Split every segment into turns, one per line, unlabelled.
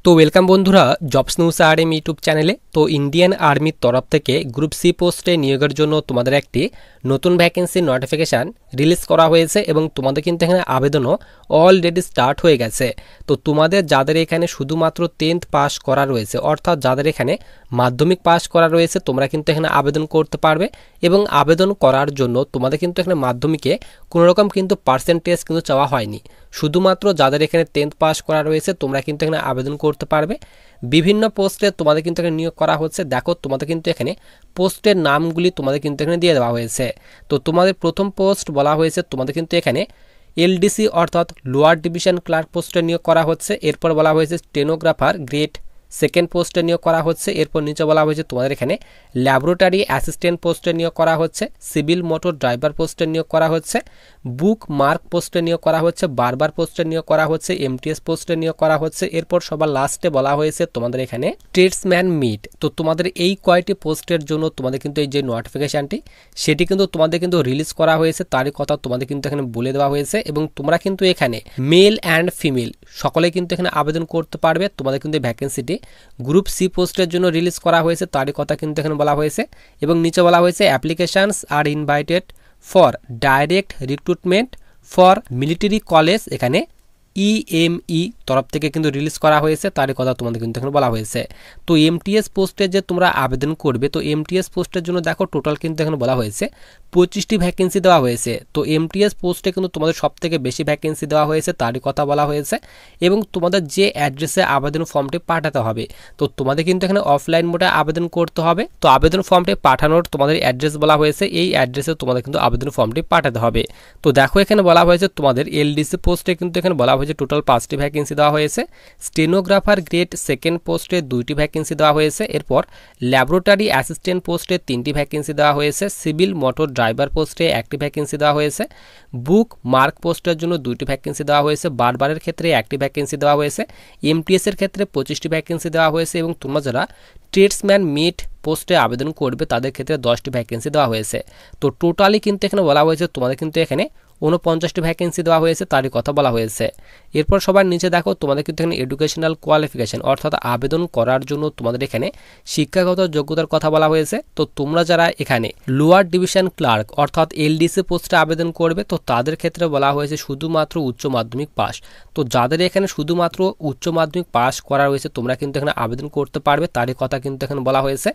তো ওয়েলকাম বন্ধুরা jobs news RM YouTube চ্যানেলে। তো ইন্ডিয়ান আর্মির তরফ থেকে গ্রুপ সি পোস্টে নিয়োগের জন্য তোমাদের একটি নতুন ভ্যাকেন্সি নোটিফিকেশান রিলিজ করা হয়েছে এবং তোমাদের কিন্তু এখানে আবেদনও অলরেডি স্টার্ট হয়ে গেছে। তো তোমাদের যাদের এখানে শুধুমাত্র 10th পাস করা রয়েছে, অর্থাৎ যাদের এখানে মাধ্যমিক পাস করা রয়েছে, তোমরা কিন্তু এখানে আবেদন করতে পারবে। এবং আবেদন করার জন্য তোমাদের কিন্তু এখানে মাধ্যমিকে কোনোরকম কিন্তু পার্সেন্টেজ কিন্তু চাওয়া হয়নি। শুধুমাত্র যাদের এখানে 10th পাস করা রয়েছে তোমরা কিন্তু এখানে আবেদন করতে পারবে। বিভিন্ন পোস্টে তোমাদের কিন্তু এখানে নিয়োগ করা হচ্ছে। দেখো তোমাদের কিন্তু এখানে পোস্টের নামগুলি তোমাদের কিন্তু এখানে দিয়ে দেওয়া হয়েছে। তো তোমাদের প্রথম পোস্ট বলা হয়েছে তোমাদের কিন্তু এখানে এলডিসি অর্থাৎ লোয়ার ডিভিশন ক্লার্ক পোস্টে নিয়োগ করা হচ্ছে। এরপর বলা হয়েছে স্টেনোগ্রাফার গ্রেড সেকেন্ড পোস্টে নিয়োগ করা হচ্ছে। এরপর নিচে বলা হয়েছে তোমাদের এখানে ল্যাবরেটরি অ্যাসিস্ট্যান্ট পোস্টে নিয়োগ করা হচ্ছে, সিভিল মোটর ড্রাইভার পোস্টে নিয়োগ করা হচ্ছে, বুক মার্ক পোস্টে নিয়োগ করা হচ্ছে, বারবার পোস্টে নিয়োগ করা হচ্ছে, এমটিএস পোস্টে নিয়োগ করা হচ্ছে। এরপর সবার লাস্টে বলা হয়েছে তোমাদের এখানে ট্রেডসম্যান মিট। তো তোমাদের এই কয়টি পোস্টের জন্য তোমাদের কিন্তু এই যে নোটিফিকেশানটি সেটি কিন্তু তোমাদের কিন্তু রিলিজ করা হয়েছে, তারই কথা তোমাদের কিন্তু এখানে বলে দেওয়া হয়েছে। এবং তোমরা কিন্তু এখানে মেল অ্যান্ড ফিমেল সকলে কিন্তু এখানে আবেদন করতে পারবে। তোমাদের কিন্তু ভ্যাকেন্সিটি গ্রুপ সি পোস্টের জন্য রিলিজ করা হয়েছে, তারই কথা কিন্তু এখানে বলা হয়েছে। এবং নিচে বলা হয়েছে applications are invited for direct recruitment for military college, এখানে ইএমই তরফ থেকে কিন্তু রিলিজ করা হয়েছে, তারই কথা তোমাদের কিন্তু এখানে বলা হয়েছে। তো এমটিএস পোস্টে যে তোমরা আবেদন করবে, তো এমটিএস পোস্টের জন্য দেখো টোটাল কিন্তু এখানে বলা হয়েছে 25টি ভ্যাকেন্সি দেওয়া হয়েছে। তো এমটিএস পোস্টে কিন্তু তোমাদের সব থেকে বেশি ভ্যাকেন্সি দেওয়া হয়েছে, তারই কথা বলা হয়েছে। এবং তোমাদের যে অ্যাড্রেসে আবেদন ফর্মটি পাঠাতে হবে, তো তোমাদের কিন্তু এখানে অফলাইন মোডে আবেদন করতে হবে। তো আবেদন ফর্মটি পাঠানোর তোমাদের অ্যাড্রেস বলা হয়েছে, এই অ্যাড্রেসে তোমাদের কিন্তু আবেদন ফর্মটি পাঠাতে হবে। তো দেখো এখানে বলা হয়েছে তোমাদের এলডিসি পোস্টে কিন্তু এখানে বলা হয়েছে টোটাল 5টি ভ্যাকেন্সি দেওয়া হয়েছে, স্টেনোগ্রাফার গ্রেড সেকেন্ড পোস্টে 2টি ভ্যাকেন্সি দেওয়া হয়েছে, এরপর ল্যাবরেটরি অ্যাসিস্ট্যান্ট পোস্টে 3টি ভ্যাকেন্সি দেওয়া হয়েছে, সিভিল মোটর ড্রাইভার পোস্টে 1টি ভ্যাকেন্সি দেওয়া হয়েছে, বুক মার্ক পোস্টের জন্য 2টি ভ্যাকেন্সি দেওয়া হয়েছে, বারবারের ক্ষেত্রে 1টি ভ্যাকেন্সি দেওয়া হয়েছে, এমটিএস এর ক্ষেত্রে 25টি ভ্যাকেন্সি দেওয়া হয়েছে। এবং তোমরা যারা ট্রেডসম্যান মিট পোস্টে আবেদন করবে তাদের ক্ষেত্রে 10টি ভ্যাকেন্সি দেওয়া হয়েছে। তো টোটালি কিন্তু এখানে বলা হয়েছে তোমাদের কিন্তু এখানে 49টি ভ্যাকেন্সি দেওয়া হয়েছে, তারই কথা বলা হয়েছে। এরপর সবার নিচে দেখো তোমাদের কিন্তু এখানে এডুকেশনাল কোয়ালিফিকেশন অর্থাৎ আবেদন করার জন্য তোমাদের এখানে শিক্ষাগত যোগ্যতার কথা বলা হয়েছে। তো তোমরা যারা এখানে লোয়ার ডিভিশন ক্লার্ক অর্থাৎ এলডিসি পোস্টে আবেদন করবে, তো তাদের ক্ষেত্রে বলা হয়েছে শুধুমাত্র উচ্চ মাধ্যমিক পাস। তো যাদের এখানে শুধুমাত্র উচ্চ মাধ্যমিক পাস করা রয়েছে তোমরা কিন্তু এখানে আবেদন করতে পারবে, তারই কথা কিন্তু এখানে বলা হয়েছে।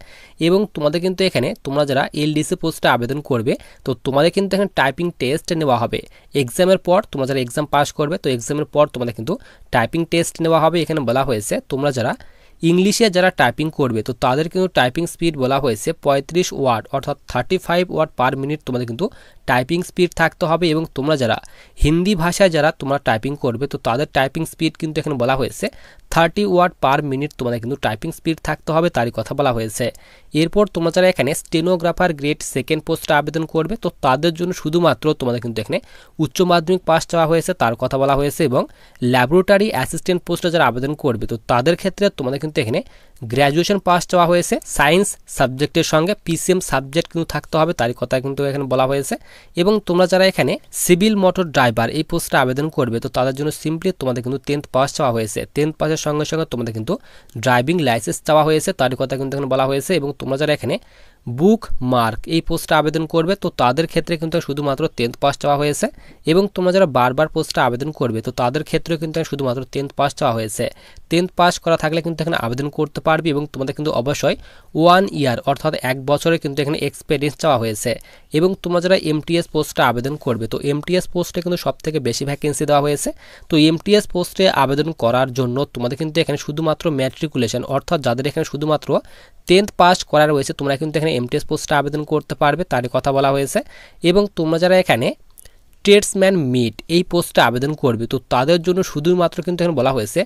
এবং তোমাদের কিন্তু এখানে তোমরা যারা এলডিসি পোস্টে আবেদন করবে, তো তোমাদের কিন্তু এখানে টাইপিং টেস্ট নেওয়া হবে। এক্সামের পর তোমরা যারা এক্সাম পাস করবে, তো এক্সামের পর তোমাদের কিন্তু টাইপিং টেস্ট নেওয়া হবে। এখানে বলা হয়েছে তোমরা যারা ইংলিশে যারা টাইপিং করবে, তো তাদের কিন্তু টাইপিং স্পিড বলা হয়েছে 35 ওয়ার্ড অর্থাৎ 35 ওয়ার্ড পার মিনিট তোমাদের কিন্তু টাইপিং স্পিড থাকতে হবে। এবং তোমরা যারা হিন্দি ভাষায় যারা তোমরা টাইপিং করবে, তো তাদের টাইপিং স্পিড কিন্তু এখানে বলা হয়েছে 30 ওয়ার্ড পার মিনিট তোমাদের কিন্তু টাইপিং স্পিড থাকতে হবে, তারই কথা বলা হয়েছে। এরপর তোমরা যারা এখানে স্টেনোগ্রাফার গ্রেড সেকেন্ড পোস্টে আবেদন করবে, তো তাদের জন্য শুধুমাত্র তোমাদের কিন্তু এখানে উচ্চ মাধ্যমিক পাস চাওয়া হয়েছে, তার কথা বলা হয়েছে। এবং ল্যাবরেটরি অ্যাসিস্ট্যান্ট পোস্টে যারা আবেদন করবে, তো তাদের ক্ষেত্রে তোমাদের কিন্তু এখানে গ্র্যাজুয়েশন পাস চাওয়া হয়েছে, সায়েন্স সাবজেক্টের সঙ্গে পিসিএম সাবজেক্ট কিন্তু থাকতে হবে, তারই কথা কিন্তু এখানে বলা হয়েছে। এবং তোমরা যারা এখানে সিভিল মোটর ড্রাইভার এই পোস্টে আবেদন করবে, তো তাদের জন্য সিম্পলি তোমাদের কিন্তু 10th পাস চাওয়া হয়েছে, 10th পাসের সঙ্গে সঙ্গে তোমাদের কিন্তু ড্রাইভিং লাইসেন্স চাওয়া হয়েছে, তারই কথা কিন্তু এখানে বলা হয়েছে। এবং তোমরা যারা এখানে বুক মার্ক এই পোস্টে আবেদন করবে, তো তাদের ক্ষেত্রে কিন্তু শুধুমাত্র 10th পাস চাওয়া হয়েছে। এবং তোমরা যারা বারবার পোস্টে আবেদন করবে, তো তাদের ক্ষেত্রে কিন্তু শুধুমাত্র 10th পাস চাওয়া হয়েছে। 10th পাস করা থাকলে কিন্তু এখানে আবেদন করতে পারবে। এবং তোমাদের কিন্তু অবশ্যই 1 ইয়ার অর্থাৎ 1 বছরে কিন্তু এখানে এক্সপিরিয়েন্স চাওয়া হয়েছে। এবং তোমরা যারা এমটিএস পোস্টে আবেদন করবে, তো এমটিএস পোস্টে কিন্তু সব থেকে বেশি ভ্যাকেন্সি দেওয়া হয়েছে। তো এমটিএস পোস্টে আবেদন করার জন্য তোমাদের কিন্তু এখানে শুধুমাত্র ম্যাট্রিকুলেশন অর্থাৎ যাদের এখানে শুধুমাত্র 10th পাস করা রয়েছে তোমরা কিন্তু এখানে এমটিএস পোস্টে আবেদন করতে পারবে, তারই কথা বলা হয়েছে। এবং তোমরা যারা এখানে ট্রেডসম্যান মিট এই পোস্টে আবেদন করবে, তো তাদের জন্য শুধুমাত্র কিন্তু এখানে বলা হয়েছে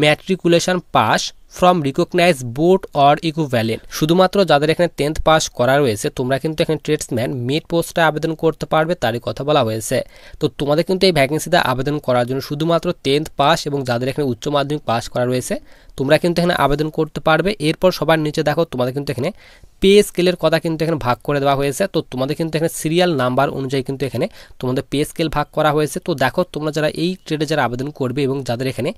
matriculation pass from recognise board or equivalent. শুধুমাত্র যাদের এখানে 10th পাস করা রয়েছে তোমরা কিন্তু এখানে ট্রেডসম্যান মিট পোস্টে আবেদন করতে পারবে, তারই কথা বলা হয়েছে। তো তোমাদের কিন্তু এই ভ্যাকেন্সিতে আবেদন করার জন্য শুধুমাত্র 10th পাস এবং যাদের এখানে উচ্চ মাধ্যমিক পাস করা রয়েছে তোমরা কিন্তু এখানে আবেদন করতে পারবে। এরপর সবার নিচে দেখো তোমাদের কিন্তু এখানে পে স্কেলের কথা কিন্তু এখানে ভাগ করে দেওয়া হয়েছে। তো তোমাদের কিন্তু এখানে সিরিয়াল নাম্বার অনুযায়ী কিন্তু এখানে তোমাদের পে স্কেল ভাগ করা হয়েছে। তো দেখো তোমরা যারা এই ট্রেডে যারা আবেদন করবে এবং যাদের এখানে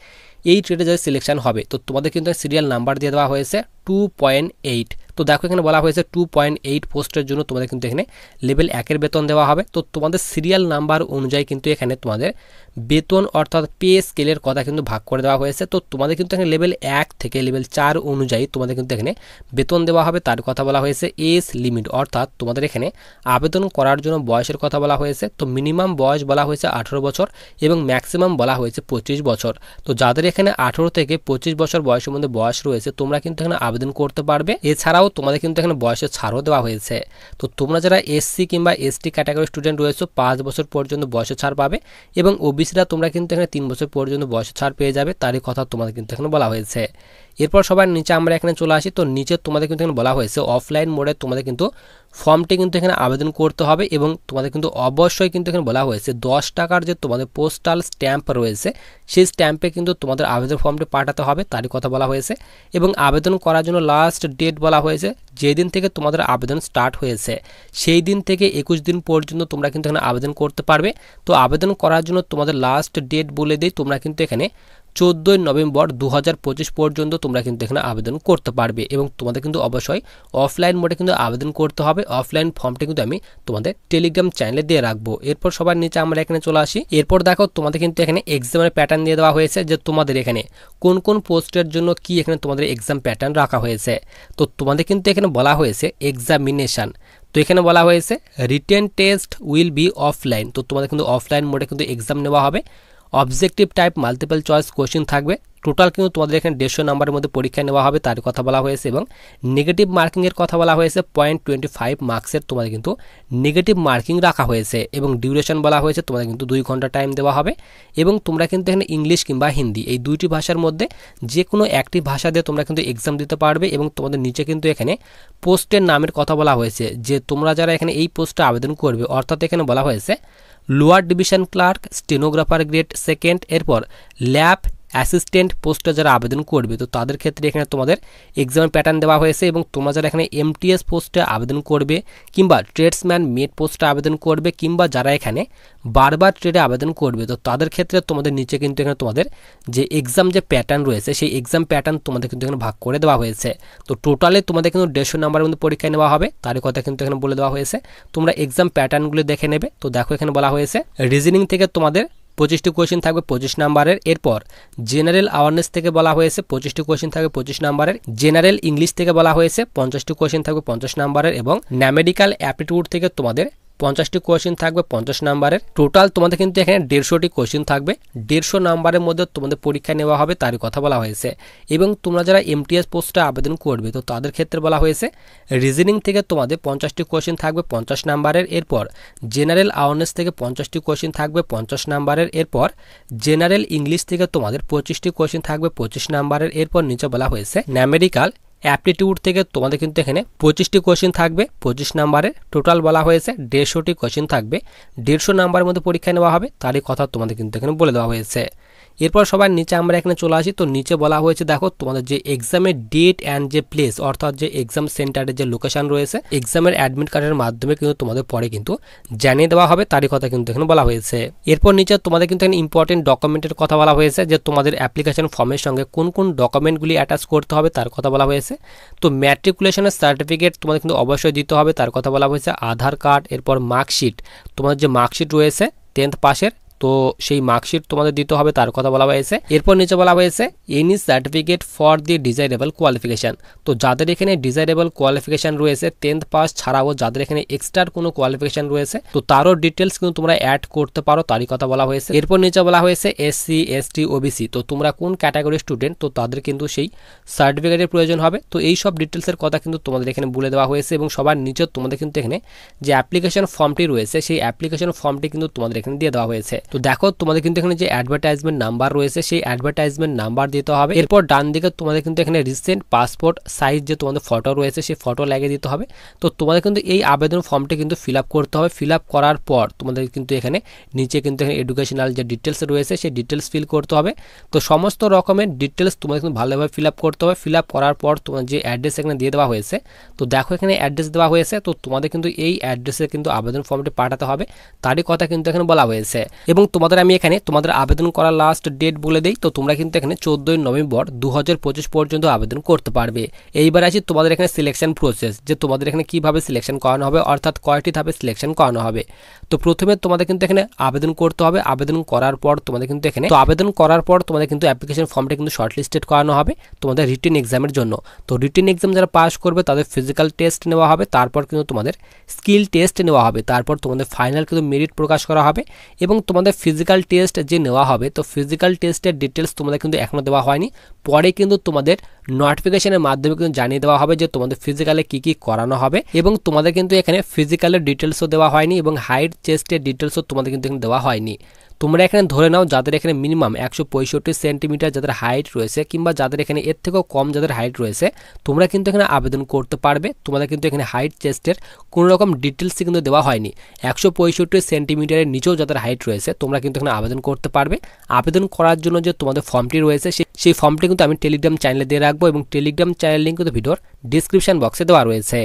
এই ট্রেডে ক্ষেত্রে যে সিলেকশন হবে তো তোমাদের কিন্তু সিরিয়াল নাম্বার দিয়ে দেওয়া হয়েছে 2.8। তো দেখো এখানে বলা হয়েছে 2.8 পোস্টের জন্য তোমাদের কিন্তু এখানে লেভেল 1-এর বেতন দেওয়া হবে। তো তোমাদের সিরিয়াল নাম্বার অনুযায়ী কিন্তু এখানে তোমাদের বেতন অর্থাৎ পে স্কেলের কথা কিন্তু ভাগ করে দেওয়া হয়েছে। তো তোমাদের কিন্তু এখানে লেভেল 1 থেকে লেভেল 4 অনুযায়ী তোমাদের কিন্তু এখানে বেতন দেওয়া হবে, তার কথা বলা হয়েছে। এজ লিমিট অর্থাৎ তোমাদের এখানে আবেদন করার জন্য বয়সের কথা বলা হয়েছে। তো মিনিমাম বয়স বলা হয়েছে 18 বছর এবং ম্যাক্সিমাম বলা হয়েছে 25 বছর। তো যাদের এখানে 18 থেকে 25 বছর বয়সের মধ্যে বয়স রয়েছে তোমরা কিন্তু এখানে আবেদন করতে পারবে। এছাড়াও তোমাদের কিন্তু এখানে বয়সের ছাড়ও দেওয়া হয়েছে। তো তোমরা যারা এসসি কিংবা এসটি ক্যাটাগরি স্টুডেন্ট রয়েছে 5 বছর পর্যন্ত বয়সের ছাড় পাবে এবং ওবিসিরা তোমরা কিন্তু এখানে 3 বছর পর্যন্ত বয়সের ছাড় পেয়ে যাবে, তারই কথা তোমাদের কিন্তু এখানে বলা হয়েছে। এরপর সবার নিচে আমরা এখানে চলে আসি। তো নিচে তোমাদের কিন্তু এখানে বলা হয়েছে অফলাইন মোডে তোমাদের কিন্তু ফর্মটি কিন্তু এখানে আবেদন করতে হবে এবং তোমাদের কিন্তু অবশ্যই কিন্তু এখানে বলা হয়েছে 10 টাকার যে তোমাদের পোস্টাল স্ট্যাম্প রয়েছে সেই স্ট্যাম্পে কিন্তু তোমাদের আবেদন ফর্মটি পাঠাতে হবে, তারই কথা বলা হয়েছে। এবং আবেদন করার জন্য লাস্ট ডেট বলা হয়েছে যেদিন থেকে তোমাদের আবেদন স্টার্ট হয়েছে সেই দিন থেকে 21 দিন পর্যন্ত তোমরা কিন্তু এখানে আবেদন করতে পারবে। তো আবেদন করার জন্য তোমাদের লাস্ট ডেট বলে দিই, তোমরা কিন্তু এখানে 14 নভেম্বর 2025 পর্যন্ত তোমরা কিন্তু এখানে আবেদন করতে পারবে এবং তোমাদের কিন্তু অবশ্যই অফলাইন মোডে কিন্তু আবেদন করতে হবে। অফলাইন ফর্মটি কিন্তু আমি তোমাদের টেলিগ্রাম চ্যানেলে দিয়ে রাখবো। এরপর সবার নিচে আমরা এখানে চলে আসি। এরপর দেখো তোমাদের কিন্তু এখানে এক্সামের প্যাটার্ন দিয়ে দেওয়া হয়েছে যে তোমাদের এখানে কোন কোন পোস্টের জন্য কি এখানে তোমাদের এক্সাম প্যাটার্ন রাখা হয়েছে। তো তোমাদের কিন্তু এখানে বলা হয়েছে এক্সামিনেশন। তো এখানে বলা হয়েছে written test will be offline. তো তোমাদের কিন্তু অফলাইন মোডে কিন্তু এক্সাম নেওয়া হবে। Objective type multiple choice question থাকবে। টোটাল কিন্তু তোমাদের এখানে 150 নম্বরের মধ্যে পরীক্ষা নেওয়া হবে, তার কথা বলা হয়েছে। এবং নেগেটিভ মার্কিংয়ের কথা বলা হয়েছে 0.25 মার্কসের তোমাদের কিন্তু নেগেটিভ মার্কিং রাখা হয়েছে। এবং ডিউরেশন বলা হয়েছে তোমাদের কিন্তু 2 ঘন্টা টাইম দেওয়া হবে। এবং তোমরা কিন্তু এখানে ইংলিশ কিংবা হিন্দি এই দুইটি ভাষার মধ্যে যে কোনো একটি ভাষা দিয়ে তোমরা কিন্তু এক্সাম দিতে পারবে। এবং তোমাদের নিচে কিন্তু এখানে পোস্টের নামের কথা বলা হয়েছে যে তোমরা যারা এখানে এই পোস্টে আবেদন করবে, অর্থাৎ এখানে বলা হয়েছে lower division clerk, stenographer grade 2, এরপর ল্যাব অ্যাসিস্ট্যান্ট পোস্টে যারা আবেদন করবে তো তাদের ক্ষেত্রে এখানে তোমাদের এক্সামের প্যাটার্ন দেওয়া হয়েছে। এবং তোমরা যারা এখানে এমটিএস পোস্টে আবেদন করবে কিংবা ট্রেডসম্যান মেড পোস্টে আবেদন করবে কিংবা যারা এখানে বারবার ট্রেডে আবেদন করবে তো তাদের ক্ষেত্রে তোমাদের নিচে কিন্তু এখানে তোমাদের যে এক্সাম যে প্যাটার্ন রয়েছে সেই এক্সাম প্যাটার্ন তোমাদের কিন্তু এখানে ভাগ করে দেওয়া হয়েছে। তো টোটালে তোমাদের কিন্তু 150 নম্বরের মধ্যে পরীক্ষা নেওয়া হবে, তারই কথা কিন্তু এখানে বলে দেওয়া হয়েছে। তোমরা এক্সাম প্যাটার্নগুলো দেখে নেবে। তো দেখো এখানে বলা হয়েছে রিজনিং থেকে তোমাদের 25টি কোয়েশ্চেন থাকবে 25 নাম্বারের। এরপর জেনারেল অ্যাওয়ারনেস থেকে বলা হয়েছে 25টি কোয়েশ্চেন থাকবে 25 নাম্বারের। জেনারেল ইংলিশ থেকে বলা হয়েছে 50টি কোয়েশ্চেন থাকবে 50 নাম্বারের। এবং ন্যামেডিক্যাল অ্যাপটিটিউড থেকে তোমাদের 50টি কোয়েশ্চেন থাকবে 50 নাম্বারের। টোটাল তোমাদের কিন্তু এখানে 150টি কোয়েশ্চেন থাকবে। 150 নাম্বারের মধ্যে তোমাদের পরীক্ষা নেওয়া হবে, তারই কথা বলা হয়েছে। এবং তোমরা যারা এমটিএস পোস্টে আবেদন করবে তো তাদের ক্ষেত্রে বলা হয়েছে রিজনিং থেকে তোমাদের 50টি কোয়েশ্চেন থাকবে 50 নাম্বারের। এরপর জেনারেল অ্যাওয়ারনেস থেকে 50টি কোয়েশ্চেন থাকবে 50 নাম্বারের। এরপর জেনারেল ইংলিশ থেকে তোমাদের 25টি কোয়েশ্চেন থাকবে 25 নাম্বারের। এরপর নিচে বলা হয়েছে ন্যামেডিক্যাল অ্যাপটিটিউড থেকে তোমাদের কিন্তু এখানে 25টি কোয়েশ্চেন থাকবে 25 নাম্বারের। টোটাল বলা হয়েছে 150টি কোয়েশ্চেন থাকবে। 150 নাম্বারের মধ্যে পরীক্ষা নেওয়া হবে, তারই কথা তোমাদের কিন্তু এখানে বলে দেওয়া হয়েছে। এরপর সবার নিচে আমরা এখানে চলে আসি। তো নিচে বলা হয়েছে দেখো তোমাদের যে এক্সামের ডেট অ্যান্ড যে প্লেস অর্থাৎ যে এক্সাম সেন্টারের যে লোকেশন রয়েছে এক্সামের অ্যাডমিট কার্ডের মাধ্যমে কিন্তু তোমাদের পরে কিন্তু জানিয়ে দেওয়া হবে, তারই কথা কিন্তু এখানে বলা হয়েছে। এরপর নিচে তোমাদের কিন্তু এখানে ইম্পর্টেন্ট ডকুমেন্টের কথা বলা হয়েছে যে তোমাদের অ্যাপ্লিকেশন ফর্মের সঙ্গে কোন কোন ডকুমেন্টগুলি অ্যাটাচ করতে হবে তার কথা বলা হয়েছে। তো ম্যাট্রিকুলেশনের সার্টিফিকেট তোমাদের কিন্তু অবশ্যই দিতে হবে, তার কথা বলা হয়েছে। আধার কার্ড, এরপর মার্কশিট, তোমাদের যে মার্কশিট রয়েছে 10th পাসের তো সেই মার্কশিট তোমাদের দিতে হবে, তার কথা বলা হয়েছে। এরপর নিচে বলা হয়েছে any certificate for the desirable qualification. তো যাদের এখানে ডিজাইরেবল কোয়ালিফিকেশন রয়েছে 10th পাস ছাড়াও যাদের এখানে এক্সট্রা কোনো কোয়ালিফিকেশন রয়েছে তো তারও ডিটেলস কিন্তু তোমরা অ্যাড করতে পারো, তারই কথা বলা হয়েছে। এরপর নিচে বলা হয়েছে এসসি এসটি ওবিসি তো তোমরা কোন ক্যাটাগরির স্টুডেন্ট তো তাদের কিন্তু সেই সার্টিফিকেটের প্রয়োজন হবে। তো এই সব ডিটেলসের কথা কিন্তু তোমাদের এখানে বলে দেওয়া হয়েছে। এবং সবার নিচে তোমাদের কিন্তু এখানে যে অ্যাপ্লিকেশন ফর্মটি রয়েছে সেই অ্যাপ্লিকেশন ফর্মটি কিন্তু তোমাদের এখানে দিয়ে দেওয়া হয়েছে। তো দেখো তোমাদের কিন্তু এখানে যে অ্যাডভার্টাইজমেন্ট নাম্বার রয়েছে সেই অ্যাডভার্টাইজমেন্ট নাম্বার দিতে হবে। এরপর ডান দিকে তোমাদের কিন্তু এখানে রিসেন্ট পাসপোর্ট সাইজ যে তোমাদের ফটো রয়েছে সেই ফটো লাগিয়ে দিতে হবে। তো তোমাদের কিন্তু এই আবেদন ফর্মটি কিন্তু ফিল আপ করতে হবে। ফিল আপ করার পর তোমাদের কিন্তু এখানে নিচে কিন্তু এখানে এডুকেশনাল যে ডিটেলস রয়েছে সেই ডিটেলস ফিল করতে হবে। তো সমস্ত রকমের ডিটেলস তোমাদের কিন্তু ভালোভাবে ফিল আপ করতে হবে। ফিল আপ করার পর তোমার যে অ্যাড্রেস এখানে দিয়ে দেওয়া হয়েছে তো দেখো এখানে অ্যাড্রেস দেওয়া হয়েছে। তো তোমাদের কিন্তু এই অ্যাড্রেসে কিন্তু আবেদন ফর্মটি পাঠাতে হবে, তারই কথা কিন্তু এখানে বলা হয়েছে। এবং এবং তোমাদের আমি এখানে তোমাদের আবেদন করার লাস্ট ডেট বলে দেই। তো তোমরা কিন্তু এখানে 14ই নভেম্বর 2025 পর্যন্ত আবেদন করতে পারবে। এইবার আসি তোমাদের এখানে সিলেকশন প্রসেস, যে তোমাদের এখানে কিভাবে সিলেকশন করানো হবে, অর্থাৎ কয়টি ধাপে সিলেকশন করানো হবে। তো প্রথমে তোমাদের কিন্তু এখানে আবেদন করতে হবে। আবেদন করার পর তোমাদের কিন্তু এখানে তোমাদের কিন্তু অ্যাপ্লিকেশন ফর্মটা কিন্তু শর্টলিস্টেড করানো হবে তোমাদের রিটেন এক্সামের জন্য। তো রিটেন এক্সাম যারা পাস করবে তাদের ফিজিক্যাল টেস্ট নেওয়া হবে, তারপর কিন্তু তোমাদের স্কিল টেস্ট নেওয়া হবে, তারপর তোমাদের ফাইনাল কিন্তু মেরিট প্রকাশ করা হবে। এবং তোমাদের ফিজিক্যাল টেস্ট যে নেওয়া হবে, তো ফিজিক্যাল টেস্টের ডিটেলস তোমাদের কিন্তু এখনও দেওয়া হয়নি, পরে কিন্তু তোমাদের নোটিফিকেশনের মাধ্যমে কিন্তু জানিয়ে দেওয়া হবে যে তোমাদের ফিজিক্যালে কি কি করানো হবে। এবং তোমাদের কিন্তু এখানে ফিজিক্যালের ডিটেলসও দেওয়া হয়নি এবং হাইট চেস্টের ডিটেলসও তোমাদের কিন্তু এখানে দেওয়া হয়নি। তোমরা এখানে ধরে নাও যাদের এখানে মিনিমাম 165 সেন্টিমিটার যাদের হাইট রয়েছে, কিংবা যাদের এখানে এর থেকেও কম যাদের হাইট রয়েছে, তোমরা কিন্তু এখানে আবেদন করতে পারবে। তোমাদের কিন্তু এখানে হাইট চেস্টের কোনো রকম ডিটেলসই কিন্তু দেওয়া হয়নি। 165 সেন্টিমিটারের নিচেও যাদের হাইট রয়েছে তোমরা কিন্তু এখানে আবেদন করতে পারবে। আবেদন করার জন্য যে তোমাদের ফর্মটি রয়েছে সেই ফর্মটি কিন্তু আমি টেলিগ্রাম চ্যানেলে দিয়ে রাখবো এবং টেলিগ্রাম চ্যানেল লিঙ্ক কিন্তু ভিডিওর ডিসক্রিপশন বক্সে দেওয়া রয়েছে।